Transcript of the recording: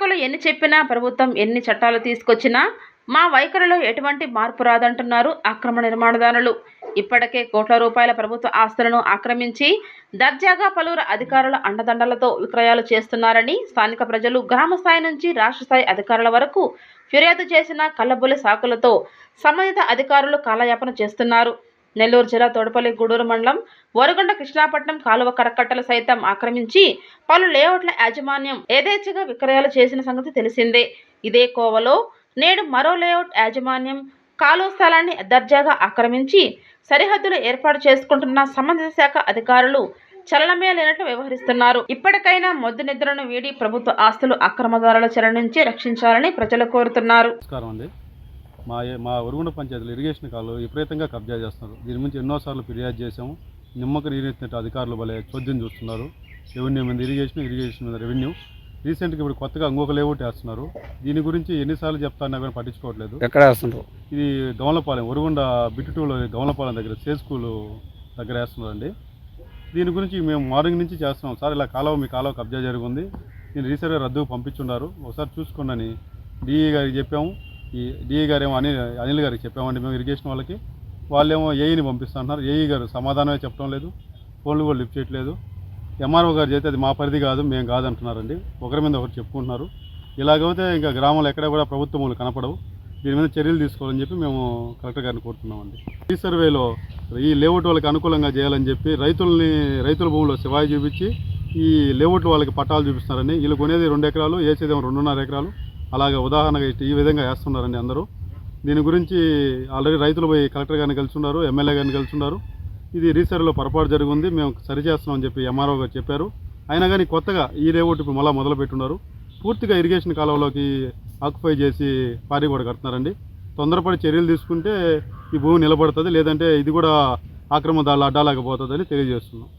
పాలకులు ఎన్ని చెప్పినా, ప్రభుత్వం ఎన్ని చట్టాలు తీసుకొచ్చినా మా వైఖరిలో ఎటువంటి మార్పు రాదంటున్నారు అక్రమ నిర్మాణదారులు. ఇప్పటికే కోట్ల రూపాయల ప్రభుత్వ ఆస్తులను ఆక్రమించి దర్జాగా పలువురు అధికారుల అండదండలతో విక్రయాలు చేస్తున్నారని స్థానిక ప్రజలు గ్రామ స్థాయి నుంచి రాష్ట్ర స్థాయి అధికారుల వరకు ఫిర్యాదు చేసిన కల్లబొల్లి సాకులతో సంబంధిత అధికారులు కాలయాపన చేస్తున్నారు. నెల్లూరు జిల్లా తోటపల్లి గూడూరు మండలం వరగొండ కృష్ణాపట్నం కాలువ కరకట్టలు సైతం ఆక్రమించి పలు లేఅవుట్ల యాజమాన్యం యథేచ్ఛగా విక్రయాలు చేసిన సంగతి తెలిసిందే. ఇదే కోవలో నేడు మరో లేఅవుట్ యాజమాన్యం కాలువ స్థలాన్ని దర్జాగా ఆక్రమించి సరిహద్దులు ఏర్పాటు చేసుకుంటున్న సంబంధిత శాఖ అధికారులు చలనమే లేనట్లు వ్యవహరిస్తున్నారు. ఇప్పటికైనా మొద్దు నిద్రను వీడి ప్రభుత్వ ఆస్తులు అక్రమదారుల చెర నుంచి రక్షించాలని ప్రజలు కోరుతున్నారు. మా వరగొండ పంచాయతీలో ఇరిగేషన్ కాలు విపరీతంగా కబ్జా చేస్తున్నారు. దీని గురించి ఎన్నోసార్లు ఫిర్యాదు చేసాము. నిమ్మక నీరెత్తినట్టు అధికారులు భలే చోద్యం చూస్తున్నారు. రెవెన్యూ మీద ఇరిగేషన్ మీద రెవెన్యూ. రీసెంట్గా ఇప్పుడు కొత్తగా ఇంకొక లేఅవుట్ వేస్తున్నారు. దీని గురించి ఎన్నిసార్లు చెప్తారన్నా కానీ పట్టించుకోవట్లేదు. ఎక్కడ వేస్తున్నారు? ఇది గమలపాలెం, వరగొండ బిట్టుటూలో గమలపాలెం దగ్గర సే స్కూల్ దగ్గర వేస్తున్నారండి. దీని గురించి మేము మార్నింగ్ నుంచి చేస్తున్నాం. సార్ ఇలా మీ కాలువ కబ్జా జరిగింది, నేను రీసెంట్గా రద్దుకు పంపించున్నారు, ఒకసారి చూసుకోండి డిఈ గారికి చెప్పాము. ఈ డిఈ గారు ఏమో అనిల్ గారికి చెప్పామండి మేము ఇరిగేషన్ వాళ్ళకి. వాళ్ళేమో ఏఈని పంపిస్తున్నారు. ఏఈ గారు సమాధానమే చెప్పడం లేదు, ఫోన్లు కూడా లిఫ్ట్ చేయట్లేదు. ఎంఆర్ఓ గారు చేస్తే అది మా పరిధి కాదు, మేము కాదంటున్నారండి. ఒకరి మీద ఒకరు చెప్పుకుంటున్నారు. ఇలాగైతే ఇంకా గ్రామంలో ఎక్కడ కూడా ప్రభుత్వములు కనపడవు. దీని మీద చర్యలు తీసుకోవాలని చెప్పి మేము కలెక్టర్ గారిని కోరుతున్నామండి. ఈ సర్వేలో ఈ లేఅవుట్ వాళ్ళకి అనుకూలంగా చేయాలని చెప్పి రైతుల భూముల్లో శివాయి చూపించి ఈ లేఅవుట్లు వాళ్ళకి పట్టాలు చూపిస్తున్నారని. వీళ్ళు కొనేది 2 ఎకరాలు, వేసేదేమో 2.5 ఎకరాలు. అలాగే ఉదాహరణగా ఈ విధంగా వేస్తున్నారండి అందరూ. దీని గురించి ఆల్రెడీ రైతులు పోయి కలెక్టర్ గారిని కలుసున్నారు, ఎమ్మెల్యే గారిని కలుసున్నారు. ఇది రీసర్వేలో పొరపాటు జరిగింది, మేము సరిచేస్తున్నామని చెప్పి ఎంఆర్ఓ గారు చెప్పారు. అయినా కానీ కొత్తగా ఈ లేఅవుట్ మళ్ళీ మొదలు పెట్టున్నారు. పూర్తిగా ఇరిగేషన్ కాలువలోకి ఆక్యుపై చేసి పారి కూడా కడుతున్నారండి. తొందరపడి చర్యలు తీసుకుంటే ఈ భూమి నిలబడుతుంది, లేదంటే ఇది కూడా ఆక్రమణదారుల అడ్డాలేకపోతుందని తెలియజేస్తున్నాం.